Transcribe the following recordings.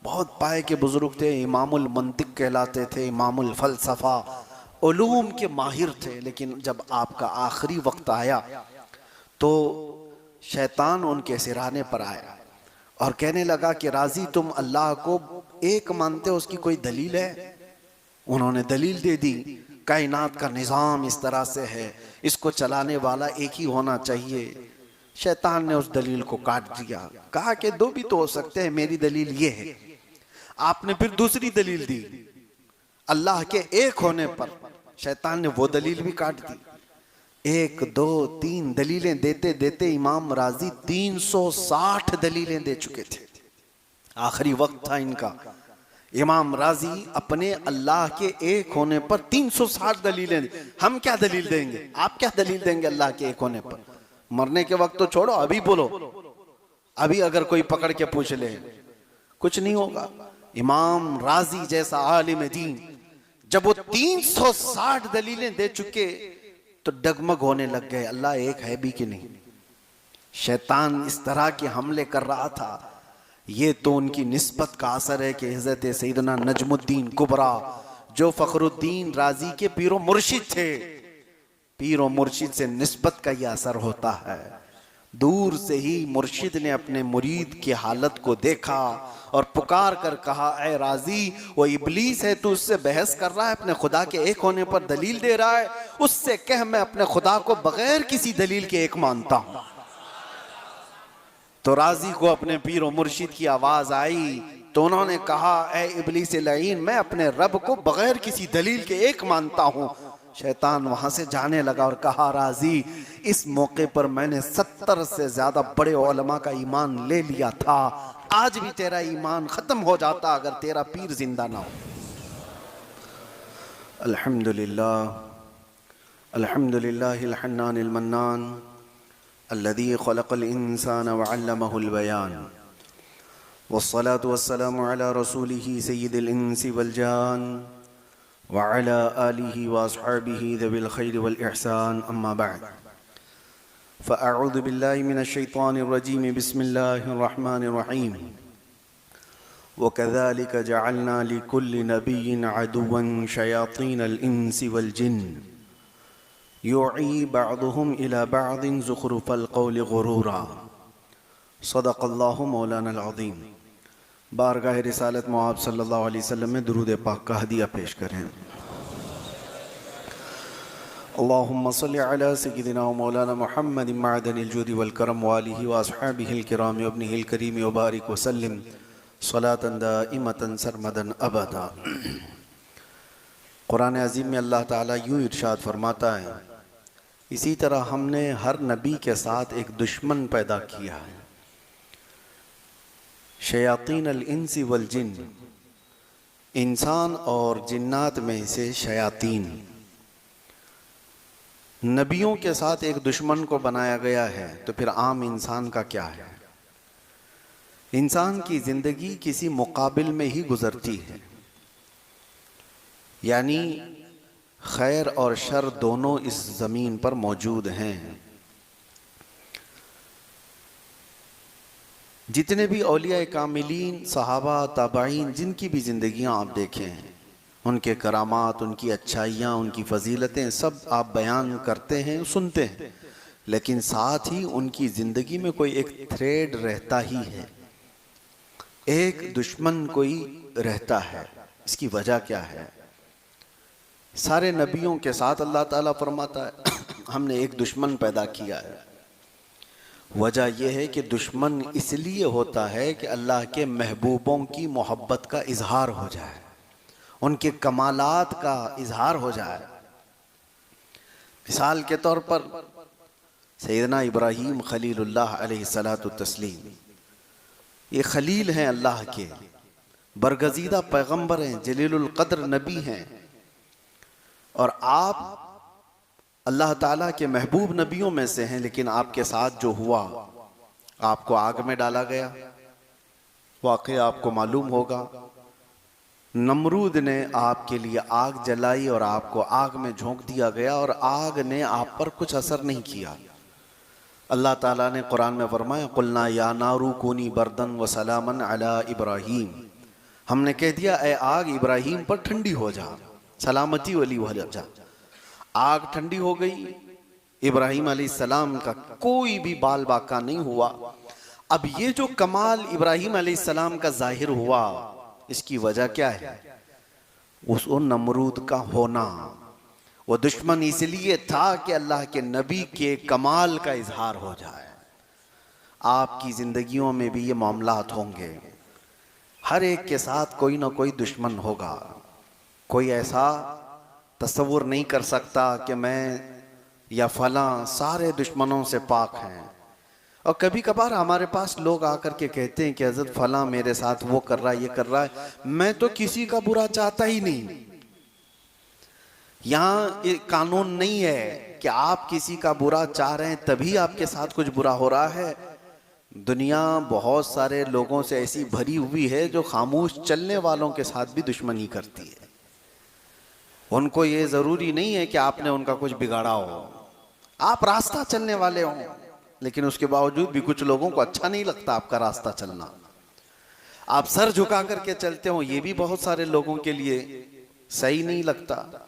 बहुत पाए के बुजुर्ग थे, इमामुल मंतिक कहलाते थे, इमामुल फलसफा, उलूम के माहिर थे। लेकिन जब आपका आखिरी वक्त आया तो शैतान उनके सिराने पर आया और कहने लगा कि राजी तुम अल्लाह को एक मानते हो, उसकी कोई दलील है? उन्होंने दलील दे दी, कायनात का निज़ाम इस तरह से है, इसको चलाने वाला एक ही होना चाहिए। शैतान ने उस दलील को काट दिया, कहा कि दो भी तो हो सकते हैं, मेरी दलील ये है। आपने फिर दूसरी दलील दी अल्लाह के एक होने पर, शैतान ने वो दलील भी काट दी। 1 2 3 दलीलें देते देते इमाम राजी 360 दलीलें दे चुके थे। आखिरी वक्त था इनका। इमाम राजी अपने अल्लाह के एक होने पर 360 दलीलें दी। हम क्या दलील देंगे, आप क्या दलील देंगे अल्लाह के एक होने पर? मरने के वक्त तो छोड़ो, अभी बोलो, अभी अगर कोई पकड़ के पूछ ले कुछ नहीं होगा। इमाम राजी जैसा आलिम दीन जब वो 360 दलीलें दे चुके तो डगमग होने लग गए, अल्लाह एक है भी कि नहीं। शैतान इस तरह के हमले कर रहा था। ये तो उनकी निस्बत का असर है कि हज़रत सैयदना नजमुद्दीन कुबरा जो फखरुद्दीन राजी के पीरो मुर्शिद थे, पीरो मुर्शिद से निस्बत का यह असर होता है। दूर से ही मुर्शिद ने अपने मुरीद की हालत को देखा और पुकार कर कहा, ऐ राजी वो इबलीस है, तू उससे बहस कर रहा है, अपने खुदा के एक होने पर दलील दे रहा है, उससे कह मैं अपने खुदा को बगैर किसी दलील के एक मानता हूं। तो राजी को अपने पीरो मुर्शिद की आवाज आई तो उन्होंने कहा, ऐ इबलीस लईन, मैं अपने रब को बगैर किसी दलील के एक मानता हूं। शैतान वहां से जाने लगा और कहा, राजी इस मौके पर मैंने 70 से ज्यादा बड़े उलमा का ईमान ले लिया था, आज भी तेरा ईमान खत्म हो जाता अगर तेरा पीर जिंदा ना हो। अल्हम्दुलिल्लाह अल्हम्दुलिल्लाहिल हन्नानिल मन्नान अल्लज़ी खलक़ल इंसान व अल्लमहुल बयान वस्सलातु वस्सलामु अला रसूलिही सय्यिदिल इंसी वल जान व अला आलिही व अस्हाबिही ज़िल खैर वल इहसान, अम्मा बअद। फ़अऊज़ु बिल्लाहि मिनश शैतानिर रजीम, बिस्मिल्लाहिर रहमानिर रहीम। व कज़ालिक जअलना लिकुल्लि नबिय्यिन अदुव्वन शयातीनल इंसी वल जिन्न युई बअदुहुम इला बअदिन ज़ुख़रुफ़ल क़ौलि गुरूरा। सदक़ल्लाहु मौलाना अज़ीम। बारगाह रिसालत मुआब सल्लल्लाहु अलैहि वसल्लम में दुरूद पाक का हदिया पेश करें। अल्लाहुम्मा सल्लि अला सय्यिदिना व मौलाना मुहम्मदिन मअदनिल जुदी वल करम व आलिहि व अस्हाबिहिल किराम व इब्निहिल करीम व बारिक व सल्लिम सलातन दाइमतन सरमदन अबदा। कुरान अज़ीम में अल्लाह ताला यूँ इरशाद फरमाता है, इसी तरह हमने हर नबी के साथ एक दुश्मन पैदा किया है। शयातीन अल इंसी वल जिन्न, इंसान और जिन्नात में से शयातीन, नबियों के साथ एक दुश्मन को बनाया गया है। तो फिर आम इंसान का क्या है? इंसान की जिंदगी किसी मुकाबिल में ही गुजरती है, यानी खैर और शर दोनों इस ज़मीन पर मौजूद हैं। जितने भी औलिया कामिलीन, सहाबा, ताबाईन, जिनकी भी ज़िंदगियां आप देखें, उनके करामात, उनकी अच्छाइयाँ, उनकी फजीलतें सब आप बयान करते हैं, सुनते हैं, लेकिन साथ ही उनकी ज़िंदगी में कोई एक थ्रेड रहता ही है, एक दुश्मन कोई रहता है। इसकी वजह क्या है? सारे नबियों के साथ अल्लाह ताला फरमाता है हमने एक दुश्मन पैदा किया है। वजह यह है कि दुश्मन इसलिए होता है कि अल्लाह के महबूबों की मोहब्बत का इजहार हो जाए, उनके कमालात का इजहार हो जाए। मिसाल के तौर पर सैयदना इब्राहीम खलीलुल्लाह अलैहिस्सलातु तस्लीम, ये खलील हैं अल्लाह के, बरगजीदा पैगंबर हैं, जलीलुल कद्र नबी हैं, और आप अल्लाह ताला के महबूब नबियों में से हैं। लेकिन आपके साथ जो हुआ, आपको आग में डाला गया, वाक़या आपको मालूम होगा। नमरूद ने आपके लिए आग जलाई और आपको आग में झोंक दिया गया और आग ने आप पर कुछ असर नहीं किया। अल्लाह ताला ने कुरान में फरमाया, कुल्ना या नारू कूनी बरदन व सलामन अला इब्राहीम, हमने कह दिया ए आग इब्राहिम पर ठंडी हो जा, सलामती वाली हो जा। आग ठंडी हो गई, इब्राहिम अलैहिस्सलाम का कोई भी बाल बाका नहीं हुआ। अब ये जो कमाल इब्राहिम अलैहिस्सलाम का जाहिर हुआ, इसकी वजह क्या है? उस नमरूद का होना। वो दुश्मन इसलिए था कि अल्लाह के नबी के कमाल का इजहार हो जाए। आपकी जिंदगियों में भी ये मामलात होंगे, हर एक के साथ कोई ना कोई दुश्मन होगा। कोई ऐसा तस्वुर नहीं कर सकता कि मैं या फला सारे दुश्मनों से पाक हैं। और कभी कभार हमारे पास लोग आकर के कहते हैं कि हज़रत फला मेरे साथ वो कर रहा है, ये कर रहा है, मैं तो किसी का बुरा चाहता ही नहीं। यहाँ ये कानून नहीं है कि आप किसी का बुरा चाह रहे हैं तभी आपके साथ कुछ बुरा हो रहा है। दुनिया बहुत सारे लोगों से ऐसी भरी हुई है जो खामोश चलने वालों के साथ भी दुश्मनी करती है। उनको ये जरूरी नहीं है कि आपने उनका कुछ बिगाड़ा हो, आप रास्ता चलने वाले हो, लेकिन उसके बावजूद भी कुछ लोगों को अच्छा नहीं लगता आपका रास्ता चलना। आप सर झुका करके चलते हो, ये भी बहुत सारे लोगों के लिए सही नहीं लगता।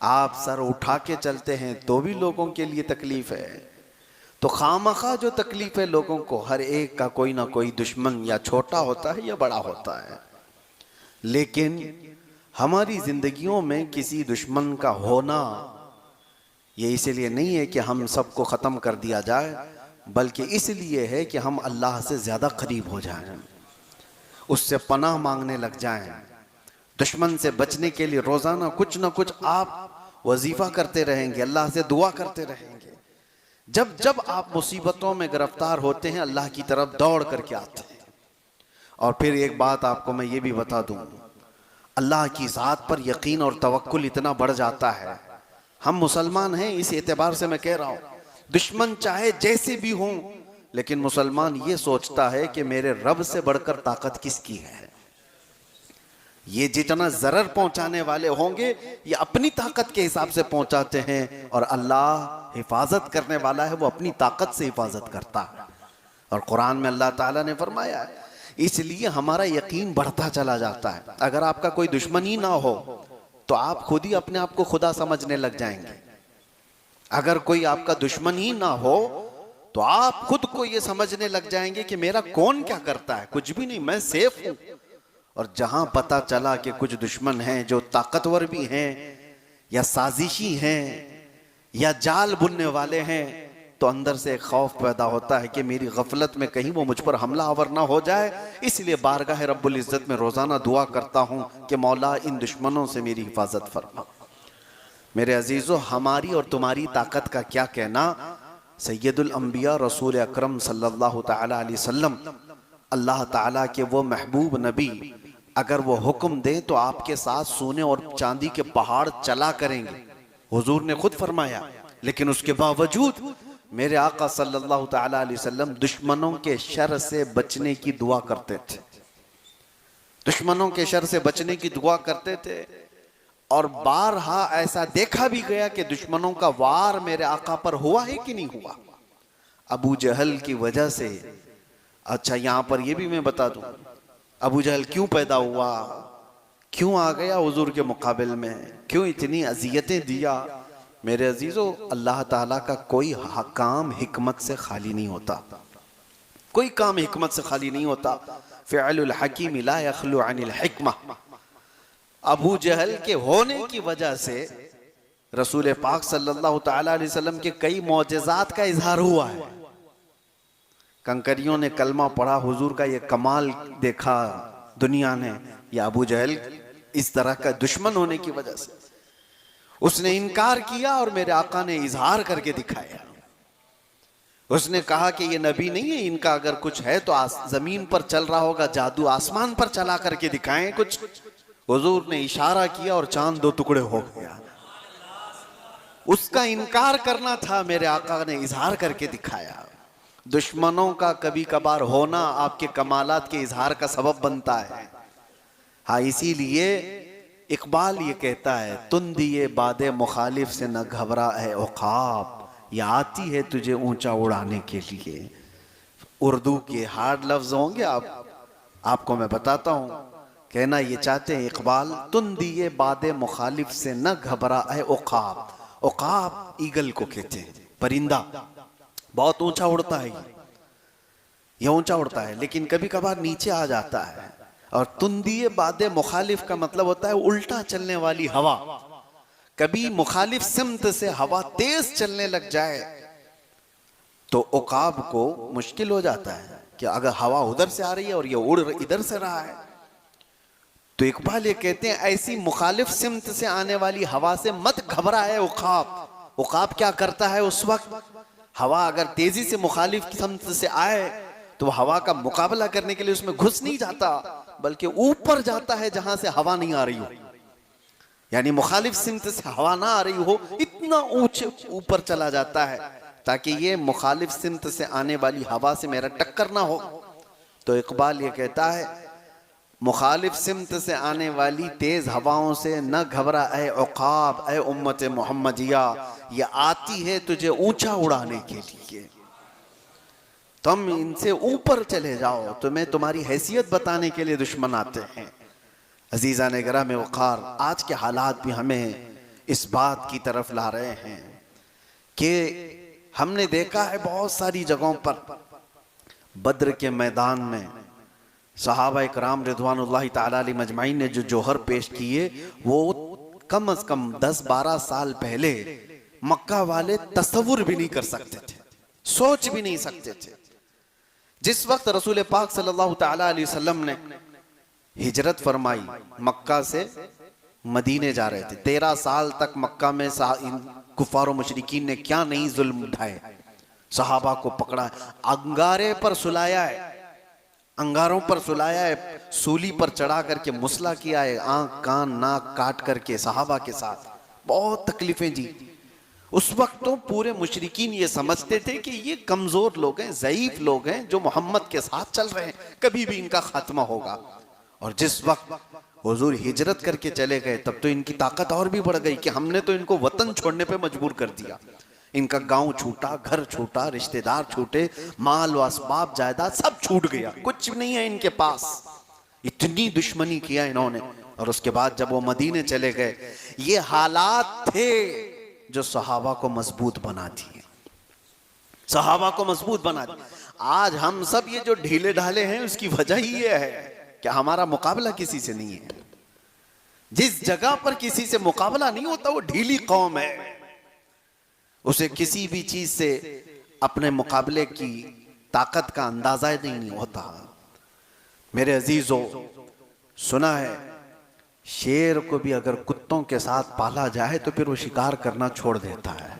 आप सर उठा के चलते हैं तो भी लोगों के लिए तकलीफ है। तो खामखा जो तकलीफ है लोगों को, हर एक का कोई ना कोई दुश्मन या छोटा होता है या बड़ा होता है। लेकिन हमारी जिंदगियों में किसी दुश्मन का होना ये इसलिए नहीं है कि हम सबको ख़त्म कर दिया जाए, बल्कि इसलिए है कि हम अल्लाह से ज़्यादा करीब हो जाएं, उससे पनाह मांगने लग जाएं। दुश्मन से बचने के लिए रोज़ाना कुछ ना कुछ आप वजीफ़ा करते रहेंगे, अल्लाह से दुआ करते रहेंगे। जब जब आप मुसीबतों में गिरफ्तार होते हैं, अल्लाह की तरफ दौड़ करके आते हैं। और फिर एक बात आपको मैं ये भी बता दूं, अल्लाह की ज़ात पर यकीन और तवक्कुल इतना बढ़ जाता है। हम मुसलमान हैं, इस एतबार से मैं कह रहा हूँ, दुश्मन चाहे जैसे भी हों, लेकिन मुसलमान ये सोचता है कि मेरे रब से बढ़कर ताकत किसकी है। ये जितना जरर पहुंचाने वाले होंगे ये अपनी ताकत के हिसाब से पहुंचाते हैं, और अल्लाह हिफाजत करने वाला है, वो अपनी ताकत से हिफाजत करता है। और कुरान में अल्लाह ताला ने फरमाया है, इसलिए हमारा यकीन बढ़ता चला जाता है। अगर आपका कोई दुश्मन ही ना हो तो आप खुद ही अपने आप को खुदा समझने लग जाएंगे। अगर कोई आपका दुश्मन ही ना हो तो आप खुद को ये समझने लग जाएंगे कि मेरा कौन क्या करता है, कुछ भी नहीं, मैं सेफ हूं। और जहां पता चला कि कुछ दुश्मन हैं जो ताकतवर भी हैं या साजिशी हैं या जाल बुनने वाले हैं, तो अंदर से एक खौफ पैदा होता है कि मेरी गफलत में कहीं वो मुझ पर हमला आवर ना हो जाए। इसलिए बारगाह रब्बुल इज्जत में रोजाना दुआ करता हूं कि मौला इन दुश्मनों से मेरी हिफाजत फरमा। मेरे अजीजों, हमारी और तुम्हारी ताकत का क्या कहना। सैयदुल अंबिया रसूल अकरम सल्लल्लाहु तआला अलैहि वसल्लम, अल्लाह ताला के वो महबूब नबी, अगर वो हुक्म दें तो आपके साथ सोने और चांदी के पहाड़ चला करेंगे, हुजूर ने खुद फरमाया। लेकिन उसके बावजूद मेरे आका सल्लल्लाहु तआला अलैहि वसल्लम दुश्मनों के शर से बचने की दुआ करते थे, दुश्मनों के शर से बचने की दुआ करते थे। और बारहा ऐसा देखा भी गया कि दुश्मनों का वार मेरे आका पर हुआ है कि नहीं हुआ। अबू जहल की वजह से, अच्छा यहां पर यह भी मैं बता दूं, अबू जहल क्यों पैदा हुआ, क्यों आ गया हुजूर के मुकाबिल में, क्यों इतनी अजियतें दिया। मेरे अजीजों, अल्लाह ताला का कोई काम हिकमत से खाली नहीं होता, कोई काम हिकमत से खाली नहीं होता। फ़िअलुल हकीम ला यखलु अनिल हिकमा। अबू जहल के होने की वजह से रसूल पाक सल्लल्लाहु तआला अलैहि वसल्लम के कई मौजज़ात का इजहार हुआ है। कंकरियों ने कलमा पढ़ा, हुजूर का ये कमाल देखा दुनिया ने। या अबू जहल इस तरह का दुश्मन होने की वजह से उसने इनकार किया और मेरे आका ने इजहार करके दिखाया। उसने कहा कि ये नबी नहीं है, इनका अगर कुछ है तो जमीन पर चल रहा होगा जादू, आसमान पर चला करके दिखाएं कुछ। हुजूर ने इशारा किया और चांद दो टुकड़े हो गया। उसका इनकार करना था, मेरे आका ने इजहार करके दिखाया। दुश्मनों का कभी कभार होना आपके कमालात के इजहार का सबब बनता है। हाँ, इसीलिए इकबाल ये कहता है, तुम दिए बादे मुखालिफ से न घबरा है औकाब, ये आती है तुझे ऊंचा उड़ाने के लिए। उर्दू के हार्ड लफ्ज होंगे, आपको मैं बताता हूँ कहना ये चाहते हैं इकबाल, तुन दिए बादे मुखालिफ से न घबरा है उकाब। उकाब ईगल को कहते हैं, परिंदा, बहुत ऊंचा उड़ता है ये ऊंचा उड़ता है, लेकिन कभी कभार नीचे आ जाता है। और तुन दिए बादे मुखालिफ का मतलब होता है उल्टा चलने वाली हवा। कभी मुखालिफ सिमत से हवा तेज चलने लग जाए तो उकाब को मुश्किल हो जाता है कि अगर हवा उधर से आ रही है और ये उड़ इधर से रहा है। तो इकबाल ये कहते हैं ऐसी मुखालिफ सिमत से आने वाली हवा से मत घबराए उकाब। उकाब क्या करता है उस वक्त, हवा अगर तेजी से मुखालिफ सिमत से आए तो हवा का मुकाबला करने के लिए उसमें घुस नहीं जाता, बल्कि ऊपर जाता है जहां से हवा नहीं आ रही हो। यानी मुखालिफ सिमत से हवा ना आ रही हो, इतना ऊंचे ऊपर चला जाता है ताकि ये मुखालिफ सिमत से आने वाली हवा से मेरा टक्कर ना हो। तो इकबाल ये कहता है मुखालिफ सिमत से आने वाली तेज हवाओं से न घबरा ए उकाब, ए उम्मत मोहम्मदिया, ये आती है तुझे ऊंचा उड़ाने के लिए, तुम इनसे ऊपर चले जाओ, तुम्हें तुम्हारी हैसियत बताने के लिए दुश्मन आते हैं। अजीज़ा ने गिराम वक़ार, आज के हालात भी हमें इस बात की तरफ ला रहे हैं कि हमने देखा है बहुत सारी जगहों पर बद्र के मैदान में सहाबा इकराम रिज़वानुल्लाहि ताला अलैहिम अजमाइन ने जो जोहर पेश किए, वो कम से कम 10-12 साल पहले मक्का वाले तसव्वुर भी नहीं कर सकते थे, सोच भी नहीं सकते थे। जिस वक्त रसूल पाक सल्लल्लाहु ताला अलैहि वसल्लम ने हिजरत फरमाई, मक्का से मदीने जा रहे थे, 13 साल तक मक्का में कुफार और मुशरिकीन ने क्या नहीं जुल्म उठाए, सहाबा को पकड़ा, अंगारे पर सुलाया है, अंगारों पर सुलाया है, सूली पर चढ़ा करके मुसला किया है, आंख कान नाक काट करके सहाबा के साथ बहुत तकलीफें दी। उस वक्त तो पूरे मुशरिकीन ये समझते थे कि ये कमजोर लोग हैं, ज़ईफ लोग हैं जो मोहम्मद के साथ चल रहे हैं, कभी भी इनका खात्मा होगा। और जिस वक्त हुजूर हिजरत करके चले गए तब तो इनकी ताकत और भी बढ़ गई कि हमने तो इनको वतन छोड़ने पे मजबूर कर दिया। इनका गांव छूटा, घर छूटा, रिश्तेदार छूटे, माल व असबाब जायदाद सब छूट गया, कुछ नहीं है इनके पास। इतनी दुश्मनी किया इन्होंने। और उसके बाद जब वो मदीने चले गए, ये हालात थे जो सहाबा को मजबूत बना दिए, सहाबा को मजबूत बना दिए। आज हम सब ये जो ढीले ढाले हैं उसकी वजह ही ये है कि हमारा मुकाबला किसी से नहीं है। जिस जगह पर किसी से मुकाबला नहीं होता वो ढीली कौम है, उसे किसी भी चीज से अपने मुकाबले की ताकत का अंदाजा ही नहीं होता। मेरे अजीजों, सुना है शेर को भी अगर कुत्तों के साथ पाला जाए तो फिर वो शिकार करना छोड़ देता है,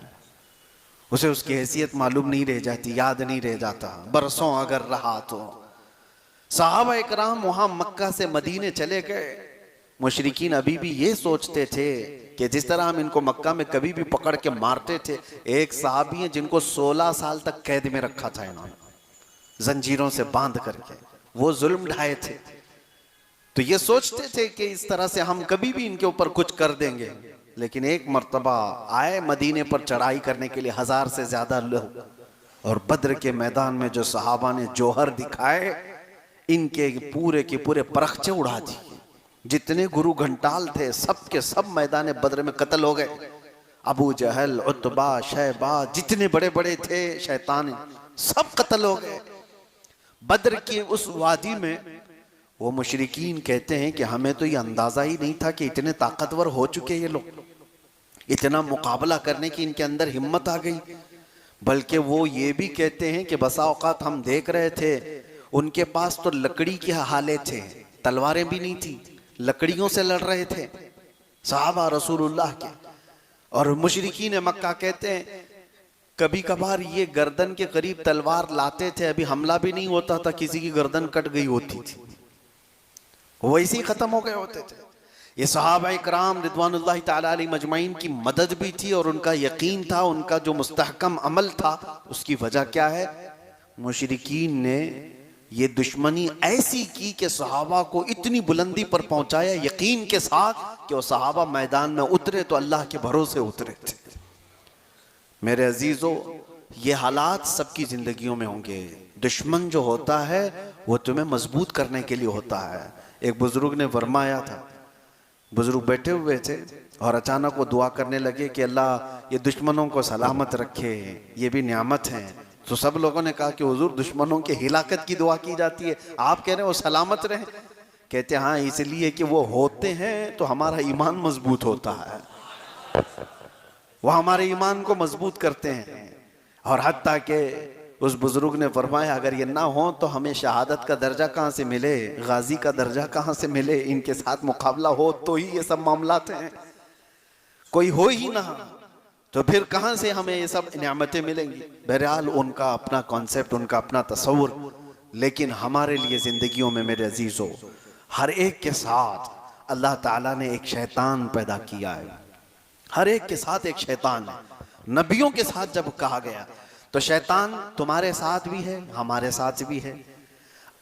उसे उसकी हैसियत मालूम नहीं रह जाती, याद नहीं रह जाता, बरसों अगर रहा तो। सहाबा इकराम वहां मक्का से मदीने चले गए, मुशरिकीन अभी भी ये सोचते थे कि जिस तरह हम इनको मक्का में कभी भी पकड़ के मारते थे, एक साहबी हैं जिनको 16 साल तक कैद में रखा था इन्होंने, जंजीरों से बांध करके, वो जुल्म ढाए थे। तो ये सोचते थे कि इस तरह से हम कभी भी इनके ऊपर कुछ कर देंगे। लेकिन एक मर्तबा आए मदीने पर चढ़ाई करने के लिए 1000 से ज्यादा लोग, और बद्र के मैदान में जो सहाबा ने जोहर दिखाए, इनके पूरे के पूरे परखचे उड़ा दिए। जितने गुरु घंटाल थे सब के सब मैदान बद्र में कत्ल हो गए। अबू जहल, उतबा, शैबा, जितने बड़े बड़े थे शैतान, सब कत्ल हो गए। बद्र की उस वादी में वो मुशरिकीन कहते हैं कि हमें तो ये अंदाजा ही नहीं था कि इतने ताकतवर हो चुके ये लोग, इतना मुकाबला करने की इनके अंदर हिम्मत आ गई। बल्कि वो ये भी कहते हैं कि बसा औकात हम देख रहे थे उनके पास तो लकड़ी के हाले थे, तलवारें भी नहीं थी, लकड़ियों से लड़ रहे थे सहाबा रसूलुल्लाह के। और मुशरिकीन मक्का कहते हैं कभी कभार ये गर्दन के करीब तलवार लाते थे, अभी हमला भी नहीं होता था, किसी की गर्दन कट गई होती थी, वैसे ही खत्म हो गए होते थे। ये सहाबा इकराम रिज़वानुल्लाहि ताला अलैहिम अजमाइन की मदद भी थी और उनका यकीन था, उनका जो मुस्तहकम अमल था। उसकी वजह क्या है? मुशरिकीन ने ये दुश्मनी ऐसी की कि सहाबा को इतनी बुलंदी पर पहुंचाया यकीन के साथ कि वो सहाबा मैदान में उतरे तो अल्लाह के भरोसे उतरे थे। मेरे अजीजों, ये हालात सबकी जिंदगियों में होंगे। दुश्मन जो होता है वो तुम्हें मजबूत करने के लिए होता है। एक बुजुर्ग ने फरमाया था, बुजुर्ग बैठे हुए थे और अचानक वो दुआ करने लगे कि अल्लाह ये दुश्मनों को सलामत रखे, ये भी नियामत है। तो सब लोगों ने कहा कि हुजूर दुश्मनों के हिलाकत की दुआ की जाती है, आप कह रहे हैं वो सलामत रहे? कहते हाँ, इसलिए कि वो होते हैं तो हमारा ईमान मजबूत होता है, वो हमारे ईमान को मजबूत करते हैं। और हत्ता के उस बुजुर्ग ने फरमाया अगर ये ना हो तो हमें शहादत का दर्जा कहाँ से मिले, गाजी का दर्जा कहाँ से मिले? इनके साथ मुकाबला हो तो ही ये सब मामलात हैं, कोई हो ही ना तो फिर कहाँ से हमें ये सब नियामतें मिलेंगी? बहरहाल उनका अपना कॉन्सेप्ट, उनका अपना तस्वुर, लेकिन हमारे लिए जिंदगियों में मेरे अजीजों हर एक के साथ अल्लाह ताला ने एक शैतान पैदा किया है। हर एक के साथ एक शैतान है। नबियों के साथ जब कहा गया तो शैतान तुम्हारे साथ भी है, हमारे साथ भी है।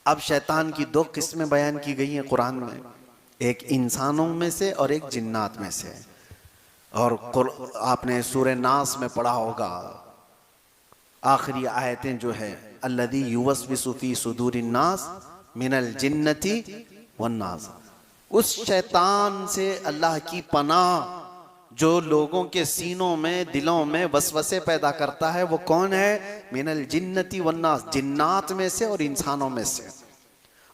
अब शैतान की दो किस्में बयान की गई हैं कुरान में, एक इंसानों में से और एक जिन्नात में से। और आपने सूरह नास में पढ़ा होगा आखिरी आयतें जो है, अल्लज़ी युवस्विसु फी सुदूरिन नास मिनल जिन्नती वन्नास, उस शैतान से अल्लाह की पनाह जो लोगों के सीनों में, दिलों में वसवसे पैदा करता है, वो कौन है? मिनल जिन्नती वन्नास, जिन्नात में से और इंसानों में से।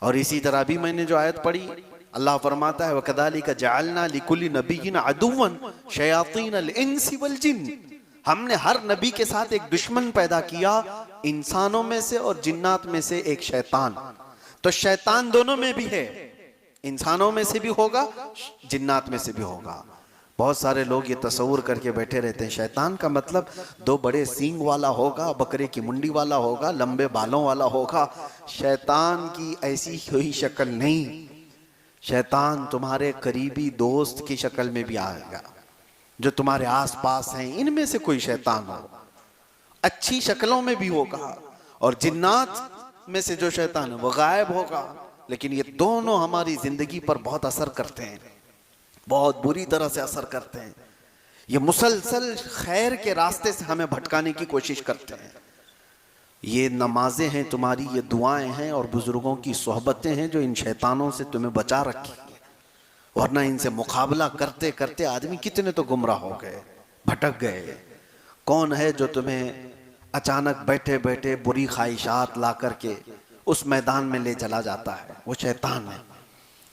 और इसी तरह भी मैंने जो आयत पढ़ी, अल्लाह फरमाता है वकदालिका जअलना लिकुल्लि नबिय्यिन अदुव्वन शयातीनल इंसी वल जिन्न, हमने हर नबी के साथ एक दुश्मन पैदा किया, इंसानों में से और जिन्नात में से एक शैतान। तो शैतान दोनों में भी है, इंसानों में से भी होगा, जिन्नात में से भी होगा। बहुत सारे लोग ये तस्वुर करके बैठे रहते हैं शैतान का मतलब दो बड़े सींग वाला होगा, बकरे की मुंडी वाला होगा, लंबे बालों वाला होगा। शैतान की ऐसी कोई शक्ल नहीं, शैतान तुम्हारे करीबी दोस्त की शक्ल में भी आएगा, जो तुम्हारे आसपास हैं, इनमें से कोई शैतान हो, अच्छी शक्लों में भी होगा। और जिन्नात में से जो शैतान है वो गायब होगा। लेकिन ये दोनों हमारी जिंदगी पर बहुत असर करते हैं, बहुत बुरी तरह से असर करते हैं। ये मुसलसल खैर के रास्ते से हमें भटकाने की कोशिश करते हैं। ये नमाजें हैं तुम्हारी, ये दुआएं हैं और बुजुर्गों की सोहबतें हैं जो इन शैतानों से तुम्हें बचा रखी है। वरना इनसे मुकाबला करते करते आदमी कितने तो गुमराह हो गए, भटक गए। कौन है जो तुम्हें अचानक बैठे बैठे बुरी ख्वाहिशात ला करके उस मैदान में ले चला जाता है? वो शैतान है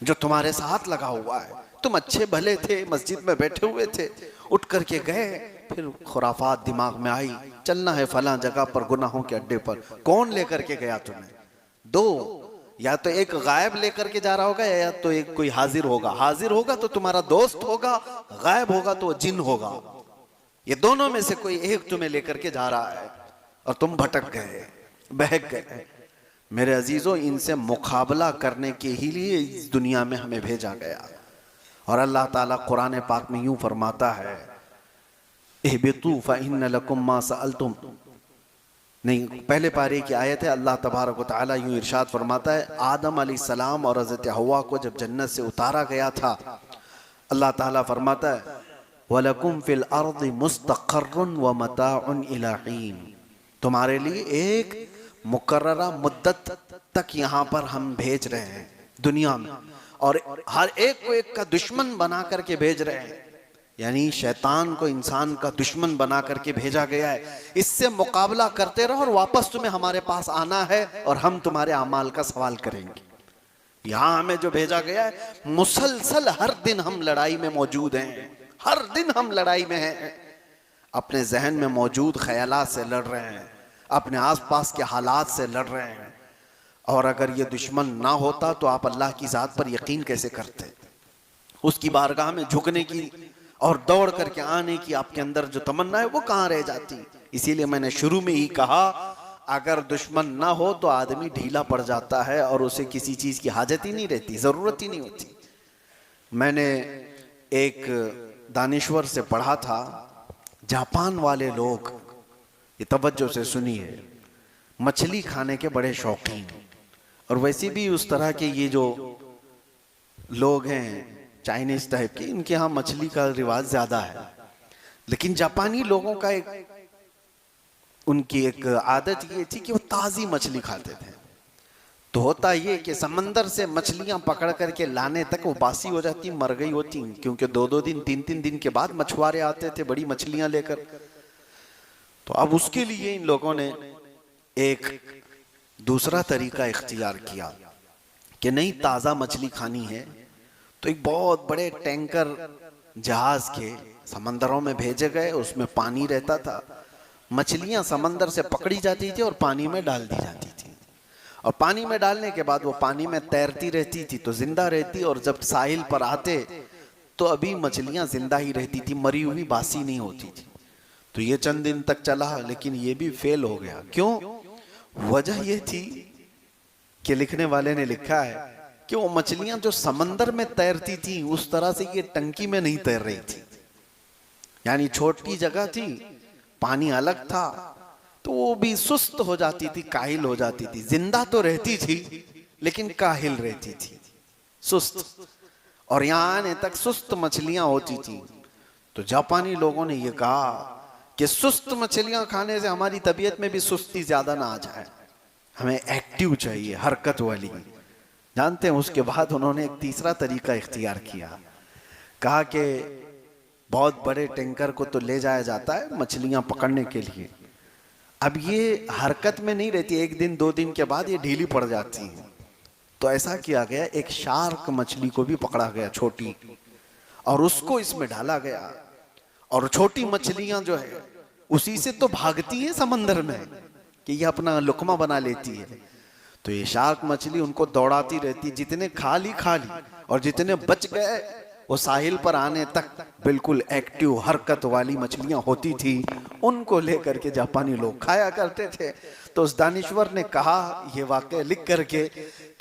जो तुम्हारे साथ लगा हुआ है। तुम अच्छे भले थे, मस्जिद में बैठे हुए थे, उठ करके गए, फिर खुराफात दिमाग में आई, चलना है फलां जगह पर गुनाहों के अड्डे पर। कौन लेकर के गया तुम्हें? दो, या तो एक गायब लेकर के जा रहा होगा, या तो एक कोई हाजिर होगा। हाजिर होगा तो तुम्हारा दोस्त होगा, गायब होगा तो जिन होगा। ये दोनों में से कोई एक तुम्हें लेकर के जा रहा है और तुम भटक गए, बहक गए। मेरे अजीजों, इनसे मुकाबला करने के ही लिए इस दुनिया में हमें भेजा गया। और अल्लाह ताला कुरान पाक में यूं फरमाता है, इहबितू फइन्न लकुम मा सअलतुम। नहीं, पहले पारे की आयत है, अल्लाह तबारक व तआला यूं इरशाद फरमाता है, आदम अलैहिस्सलाम और हज़रत हव्वा को जब जन्नत से उतारा गया था, अल्लाह ताला फरमाता है वलकुम फिल अर्दि मुस्तक़र्रुन व मताउन इला हीन, तुम्हारे लिए एक मुकर्ररा मुद्दत तक यहाँ पर हम भेज रहे हैं दुनिया में, और हर एक को एक का दुश्मन बना करके भेज रहे हैं। यानी शैतान को इंसान का दुश्मन बना करके भेजा गया है। इससे मुकाबला करते रहो और वापस तुम्हें हमारे पास आना है और हम तुम्हारे अमाल का सवाल करेंगे। यहाँ हमें जो भेजा गया है, मुसलसल हर दिन हम लड़ाई में मौजूद हैं, हर दिन हम लड़ाई में हैं। अपने जहन में मौजूद ख्यालात से लड़ रहे हैं, अपने आसपास के हालात से लड़ रहे हैं। और अगर ये दुश्मन ना होता तो आप अल्लाह की ज़ात पर यकीन कैसे करते? उसकी बारगाह में झुकने की और दौड़ करके आने की आपके अंदर जो तमन्ना है वो कहाँ रह जाती? इसीलिए मैंने शुरू में ही कहा, अगर दुश्मन ना हो तो आदमी ढीला पड़ जाता है और उसे किसी चीज़ की हाजत ही नहीं रहती, ज़रूरत ही नहीं होती। मैंने एक दानिश्वर से पढ़ा था, जापान वाले लोग, ये तवज्जो से सुनिए, मछली खाने के बड़े शौकीन, और वैसे भी उस तरह के ये जो लोग हैं चाइनीज टाइप के, इनके यहाँ मछली का रिवाज ज्यादा है। लेकिन जापानी लोगों का उनकी एक आदत ये थी कि वो ताज़ी मछली खाते थे। तो होता ये कि समंदर से मछलियां पकड़ करके लाने तक वो बासी हो जाती, मर गई होती, क्योंकि 2-2 दिन 3-3 दिन के बाद मछुआरे आते थे बड़ी मछलियां लेकर। तो अब उसके लिए इन लोगों ने एक दूसरा तरीका इख्तियार किया कि नहीं, ताज़ा मछली खानी है तो एक बहुत बड़े टैंकर जहाज के समंदरों में भेजे गए। उसमें पानी रहता था, मछलियां समंदर से पकड़ी जाती थी और पानी में डाल दी जाती थी, और पानी में डालने के बाद वो पानी में तैरती रहती थी तो जिंदा रहती, और जब साहिल पर आते तो अभी मछलियां जिंदा ही रहती थी, मरी हुई बासी नहीं होती थी। तो ये चंद दिन तक चला, लेकिन ये भी फेल हो गया। क्यों? वजह ये थी कि लिखने वाले ने लिखा है कि वो मछलियां जो समंदर में तैरती थी उस तरह से ये टंकी में नहीं तैर रही थी, यानी छोटी जगह थी, पानी अलग था, तो वो भी सुस्त हो जाती थी, काहिल हो जाती थी। जिंदा तो रहती थी लेकिन काहिल रहती थी, सुस्त, और यहां आने तक सुस्त मछलियां होती थी। तो जापानी लोगों ने ये कहा कि सुस्त मछलियां खाने से हमारी तबीयत में भी सुस्ती ज्यादा ना आ जाए, हमें एक्टिव चाहिए, हरकत वाली। जानते हैं, उसके बाद उन्होंने एक तीसरा तरीका इख्तियार किया। कहा कि बहुत बड़े टैंकर को तो ले जाया जाता है मछलियां पकड़ने के लिए, अब ये हरकत में नहीं रहती, 1 दिन 2 दिन के बाद ये ढीली पड़ जाती है। तो ऐसा किया गया, एक शार्क मछली को भी पकड़ा गया छोटी, और उसको इसमें डाला गया, और छोटी मछलियां जो है उसी से तो भागती है समंदर में कि ये अपना लुकमा बना लेती है। तो ये शार्क मछली उनको दौड़ाती रहती, जितने खा ली, और जितने बच गए वो साहिल पर आने तक बिल्कुल एक्टिव हरकत वाली मछलियां होती थी, उनको लेकर के जापानी लोग खाया करते थे। तो उस दानिश्वर ने कहा ये वाकया लिख करके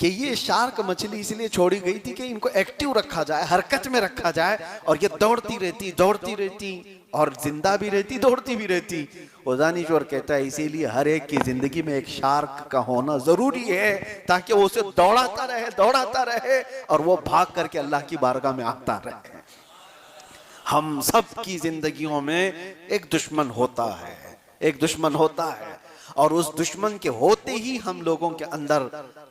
कि ये शार्क मछली इसलिए छोड़ी गई थी कि इनको एक्टिव रखा जाए, हरकत में रखा जाए, और ये दौड़ती रहती और जिंदा भी रहती, दौड़ती भी रहती। वो दानिश्वर कहता है इसीलिए हर एक की जिंदगी में एक शार्क का होना जरूरी है, ताकि वो उसे दौड़ाता रहे और वो भाग करके अल्लाह की बारगाह में आता रहे। हम सब की जिंदगियों में एक दुश्मन होता है, और उस दुश्मन के होते ही हम लोगों के अंदर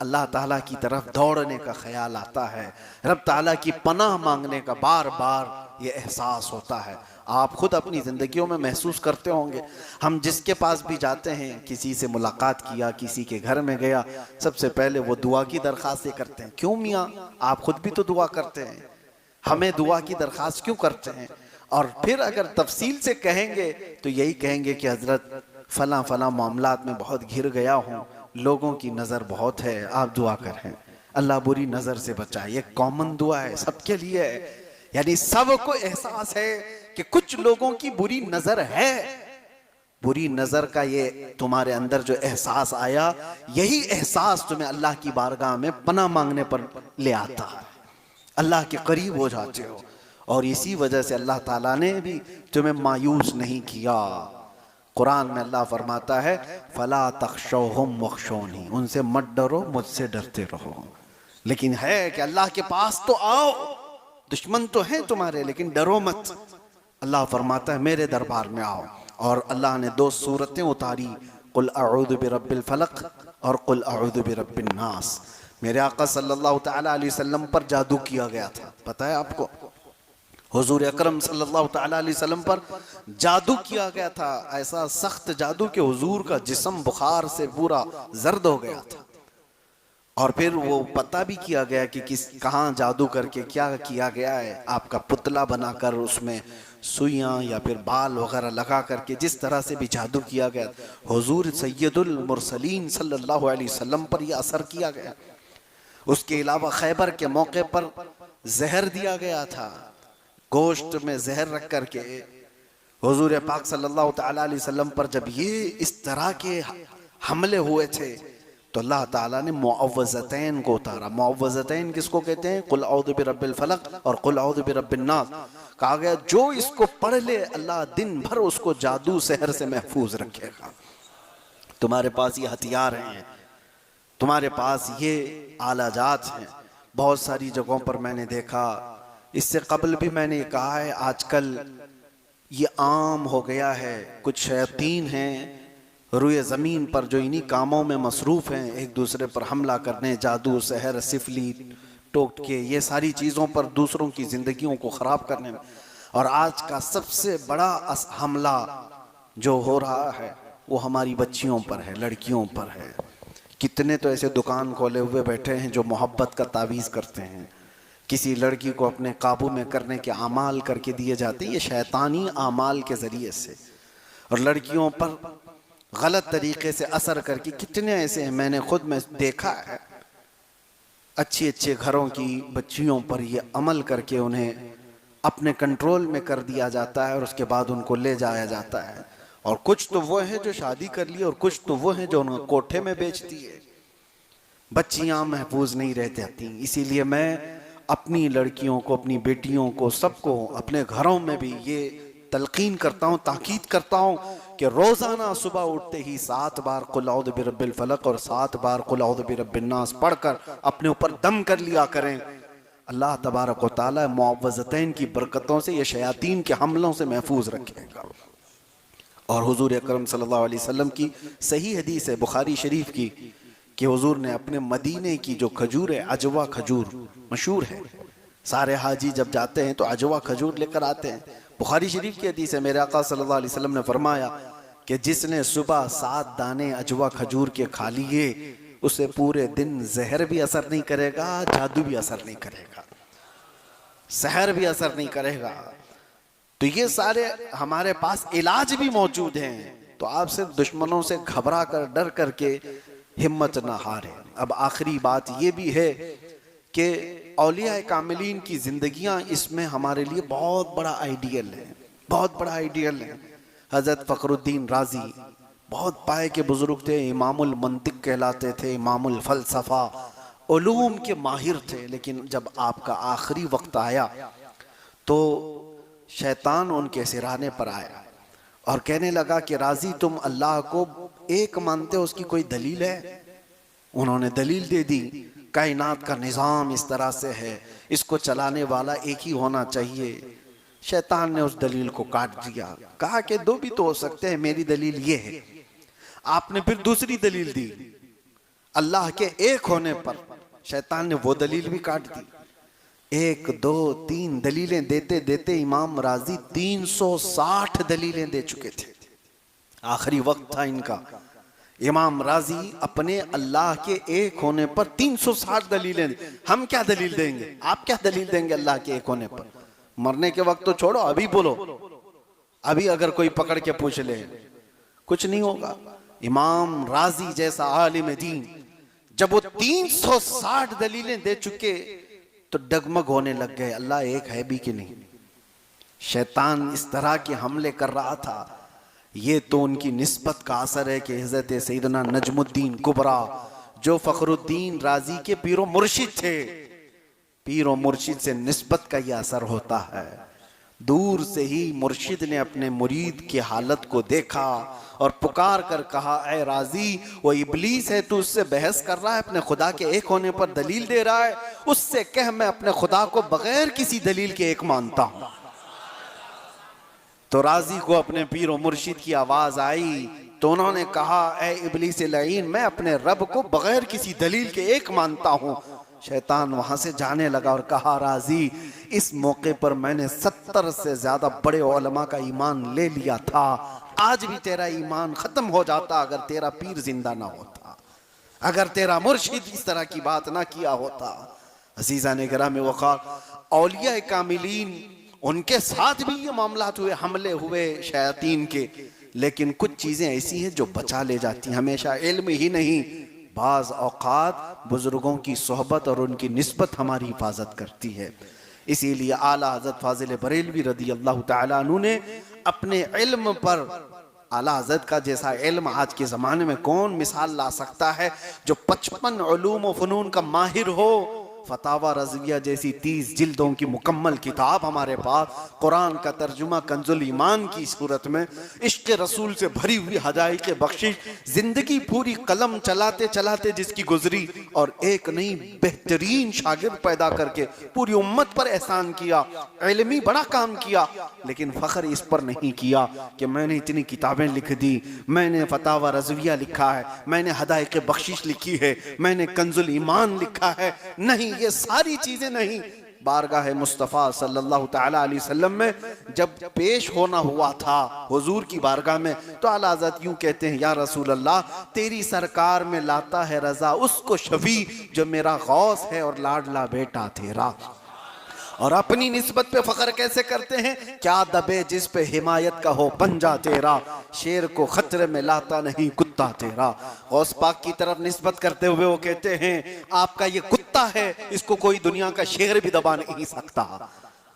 अल्लाह ताला की तरफ दौड़ने का ख्याल आता है, रब ताला की पनाह मांगने का बार बार ये एहसास होता है। आप खुद अपनी जिंदगियों में महसूस करते होंगे, हम जिसके पास भी जाते हैं, किसी से मुलाकात किया, किसी के घर में गया, सबसे पहले वो दुआ की दरख्वास्त करते हैं। क्यों मियाँ, आप खुद भी तो दुआ करते हैं, हमें दुआ की दरख्वास्त क्यों करते हैं? और फिर अगर तफसील से कहेंगे तो यही कहेंगे कि हजरत फला फला मामलात में बहुत घिर गया हूँ, लोगों की नज़र बहुत है, आप दुआ करें, अल्लाह बुरी नज़र से बचाए। ये कॉमन दुआ है, सबके लिए है, यानी सबको एहसास है कि कुछ लोगों की बुरी नज़र है। बुरी नज़र का ये तुम्हारे अंदर जो एहसास आया, यही एहसास तुम्हें अल्लाह की बारगाह में पनाह मांगने पर ले आता है, अल्लाह के करीब हो जाते हो। और इसी वजह से अल्लाह ताला ने भी तुम्हें मायूस नहीं किया। कुरान में अल्लाह फरमाता है फला तख्शौहुम वख्शौनी, उनसे मत डरो, मुझसे डरते रहो। लेकिन है कि अल्लाह के पास तो आओ, दुश्मन तो है तुम्हारे, लेकिन डरो मत। अल्लाह फरमाता है मेरे दरबार में आओ। और अल्लाह ने 2 सूरतें उतारी, कुल अऊज़ु बिरब्बिल फलक और कुल अऊज़ु बिरब्बिन नास। मेरे आका सल्लल्लाहु तआला अलैहि वसल्लम पर जादू किया गया था, पता है आपको? हुजूर अकरम सल्लल्लाहु तआला अलैहि वसल्लम पर जादू किया गया था, ऐसा सख्त जादू कि हुजूर का जिस्म बुखार से पूरा जर्द हो गया था। और फिर वो पता भी किया गया कि कहाँ जादू करके क्या किया गया है, आपका पुतला बनाकर उसमें सुइयां या फिर बाल वगैरह लगा करके जिस तरह से भी जादू किया गया, हुजूर सैयदुल मुरसलीन सल्लल्लाहु अलैहि वसल्लम पर यह असर किया गया। उसके अलावा खैबर के मौके पर जहर दिया गया था, गोश्त में जहर रख करके। हुजूर पाक सल्लल्लाहु तआला अलैहि वसल्लम पर जब ये इस तरह के हमले हुए थे तो अल्लाह ताला ने मुअव्वज़तैन को उतारा। मुअव्वज़तैन किसको कहते हैं? कुल औज़ु बिरब्बिल फलक और कुल औज़ु बिरब्बिन नास। कहा गया जो इसको पढ़ ले अल्लाह दिन भर उसको जादू सहर से महफूज रखेगा। तुम्हारे पास ये हथियार हैं, तुम्हारे पास ये आलाजात हैं। बहुत सारी जगहों पर मैंने देखा, इससे कबल भी मैंने कहा है, आजकल ये आम हो गया है, कुछ शैतान हैं रुए ज़मीन पर जो इन्हीं कामों में मसरूफ़ हैं, एक दूसरे पर हमला करने, जादू सहर सिफली टोटके, ये सारी चीज़ों पर दूसरों की ज़िंदगियों को ख़राब करने में। और आज का सबसे बड़ा हमला जो हो रहा है वो हमारी बच्चियों पर है, लड़कियों पर है। कितने तो ऐसे दुकान खोले हुए बैठे हैं जो मोहब्बत का तावीज़ करते हैं, किसी लड़की को अपने काबू में करने के आमाल करके दिए जाते हैं, ये शैतानी आमाल के ज़रिए से, और लड़कियों पर गलत तरीके से असर करके कितने ऐसे हैं, मैंने खुद में देखा है, अच्छे अच्छे घरों की बच्चियों पर ये अमल करके उन्हें अपने कंट्रोल में कर दिया जाता है और उसके बाद उनको ले जाया जाता है। और कुछ तो वो है जो शादी कर लिए और कुछ तो वो है जो उन्हें कोठे में बेचती है। बच्चियां महफूज नहीं रह जाती। इसीलिए मैं अपनी लड़कियों को, अपनी बेटियों को, सबको अपने घरों में भी ये तलकीन करता हूँ, ताकीद करता हूँ कि रोज़ाना सुबह उठते ही 7 बार कुल औज़ु बिरब्बिल फलक और 7 बार कुल औज़ु बिरब्बिन नास पढ़कर अपने ऊपर दम कर लिया करें। अल्लाह तबारक व तआला मुअव्वज़तैन की बरकतों से ये शयातीन के हमलों से महफूज रखेगा। और हुजूर अकरम सल्लल्लाहु अलैहि वसल्लम की सही हदीस है बुखारी शरीफ की कि हुजूर ने अपने मदीने की जो खजूर है, अजवा खजूर मशहूर है, सारे हाजी जब जाते हैं तो अजवा खजूर लेकर आते हैं। बुखारी शरीफ की हदीस है, मेरे आका सल्लल्लाहु अलैहि वसल्लम ने फरमाया कि जिसने सुबह 7 दाने अजवा खजूर के खा लिए उसे पूरे दिन जहर भी असर नहीं करेगा, जादू भी असर नहीं करेगा, सहर भी असर नहीं करेगा। तो ये सारे हमारे पास इलाज भी मौजूद हैं। तो आप सिर्फ दुश्मनों से घबरा कर, डर करके हिम्मत ना हारे। अब आखिरी बात ये भी है कि औलिया कामिलीन की जिंदगियां इसमें हमारे लिए बहुत बड़ा आइडियल है, बहुत बड़ा आइडियल है। हजरत फखरुद्दीन राजी बहुत पाए के बुजुर्ग थे, इमामुल मंतिक कहलाते थे, इमामुल फलसफा, उलूम के माहिर थे। लेकिन जब आपका आखिरी वक्त आया तो शैतान उनके सिराने पर आया और कहने लगा कि राजी तुम अल्लाह को एक मानते हो, उसकी कोई दलील है? उन्होंने दलील दे दी, कायनात का निज़ाम इस तरह से है, इसको चलाने वाला एक ही होना चाहिए। शैतान ने उस दलील को काट दिया, कहा कि दो भी तो हो सकते हैं, मेरी दलील ये है। आपने फिर दूसरी दलील दी अल्लाह के एक होने पर, शैतान ने वो दलील भी काट दी। 1 2 3 दलीलें देते देते इमाम राजी 360 दलीलें दे चुके थे। आखिरी वक्त था इनका। इमाम राजी अपने अल्लाह के एक होने पर 360 दलीलें। हम क्या दलील देंगे, आप क्या दलील देंगे अल्लाह के एक होने पर? मरने के वक्त तो छोड़ो, अभी बोलो, अभी अगर कोई पकड़ के पूछ ले कुछ नहीं होगा। इमाम राजी जैसा आलिम दीन जब वो 360 दलीलें दे चुके तो डगमग होने लग गए, अल्लाह एक है भी कि नहीं। शैतान इस तरह के हमले कर रहा था। ये तो उनकी निस्बत का असर है कि हज़रत सैयदना नजमुद्दीन कुबरा जो फखरुद्दीन राजी के पीरो मुर्शिद थे, पीरो मुर्शिद से निस्बत का यह असर होता है। दूर से ही मुर्शिद ने अपने मुरीद की हालत को देखा और पुकार कर कहा, ऐ राजी वो इबलीस है, तू उससे बहस कर रहा है, अपने खुदा के एक होने पर दलील दे रहा है, उससे कह मैं अपने खुदा को बगैर किसी दलील के एक मानता हूं। तो राजी को अपने पीर और मुर्शिद की आवाज आई तो उन्होंने कहा, ऐ इबलीस लईन मैं अपने रब को बगैर किसी दलील के एक मानता हूं। शैतान वहां से जाने लगा और कहा, राजी इस मौके पर मैंने 70 से ज्यादा बड़े उलमा का ईमान ले लिया था, आज भी तेरा ईमान खत्म हो जाता अगर तेरा पीर जिंदा ना होता, अगर तेरा मुर्शिद इस तरह की बात ना किया होता। अजीजा ने गिराम वक़ार, औलिया कामिलीन उनके साथ भी ये मामलात हुए, हमले हुए शयातीन के, लेकिन कुछ चीजें ऐसी हैं जो बचा ले जाती हैं। हमेशा इल्म ही नहीं, बाज औकात बुजुर्गों की सोहबत और उनकी निस्बत हमारी हिफाजत करती है। इसीलिए आला हज़रत फाजिल बरेलवी रदी अल्लाह तआला अन्हु ने अपने इल्म पर, आला हज़रत का जैसा इल्म आज के ज़माने में कौन मिसाल ला सकता है, जो 55 उलूम व फ़नून का माहिर हो, फतावा रज़विया जैसी 30 जिल्दों की मुकम्मल किताब हमारे पास, कुरान का तर्जुमा कंजुल ईमान की सूरत में, इश्क रसूल से भरी हुई हदायत बख्शिश, जिंदगी पूरी कलम चलाते चलाते जिसकी गुजरी, और एक नई बेहतरीन शागिर्द पैदा करके पूरी उम्मत पर एहसान किया, इल्मी बड़ा काम किया, लेकिन फख्र इस पर नहीं किया कि मैंने इतनी किताबें लिख दी, मैंने फतावा रज़विया लिखा है, मैंने हदायत बख्शिश लिखी है, मैंने कंजुल ईमान लिखा है। नहीं, ये सारी चीजें नहीं। बारगाह मुस्तफ़ा सल्लल्लाहु तआला अलैहि वसल्लम में जब पेश होना हुआ था हुजूर की बारगाह में, तो आला हज़रत यूं कहते हैं, या रसूल अल्लाह, तेरी सरकार में लाता है रजा उसको शफी जो मेरा गौस है और लाडला बेटा तेरा। और अपनी निस्बत पे फख्र कैसे करते हैं, क्या दबे जिस पे हिमायत का हो पंजा तेरा, शेर को खतरे में लाता नहीं कुत्ता तेरा। गौस पाक की तरफ निस्बत करते हुए वो कहते हैं, आपका ये कुत्ता है, इसको कोई दुनिया का शेर भी दबा नहीं सकता।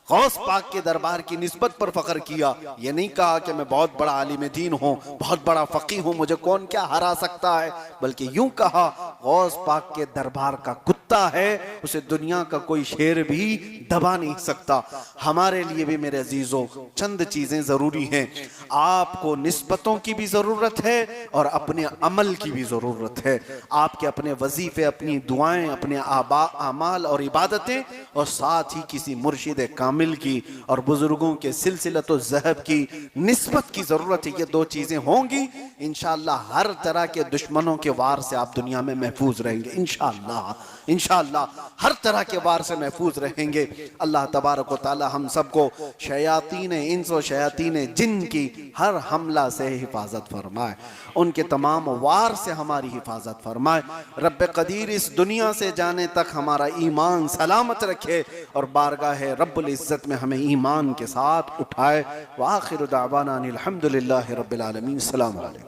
गौस पाक के दरबार की निस्बत पर फख्र किया। ये नहीं कहा कि मैं बहुत बड़ा आलिम दीन हूँ, बहुत बड़ा फकीह हूँ, मुझे कौन क्या हरा सकता है, बल्कि यूं कहा गौस पाक के दरबार का कुत्ता है, उसे दुनिया का कोई शेर भी दबा नहीं सकता। हमारे लिए भी मेरे अजीजों चंद चीजें जरूरी हैं। आपको निस्बतों की भी जरूरत है और अपने अमल की भी जरूरत है। आपके अपने वजीफे, अपनी दुआएं, अपने आमाल और इबादतें, और साथ ही किसी मुर्शिद कामिल की और बुजुर्गों के सिलसिलतो ज़हब की निस्बत की जरूरत है। ये दो चीजें होंगी, इंशाअल्लाह हर तरह के दुश्मनों के वार से आप दुनिया में महफूज रहेंगे। इंशाअल्लाह इंशाअल्लाह हर तरह के वार से महफूज रहेंगे। अल्लाह तबारक व तआला हम सबको शयातीन इंस व शयातीन जिन की हर हमला से हिफाजत फरमाए, उनके तमाम वार से हमारी हिफाजत फरमाए। रब कदीर इस दुनिया से जाने तक हमारा ईमान सलामत रखे और बारगाह रब्बुल इज्जत में हमें ईमान के साथ उठाए। व आखिर दावाना अनिल हम्दुलिल्लाहि रब्बिल आलमीन। अस्सलामु अलैकुम।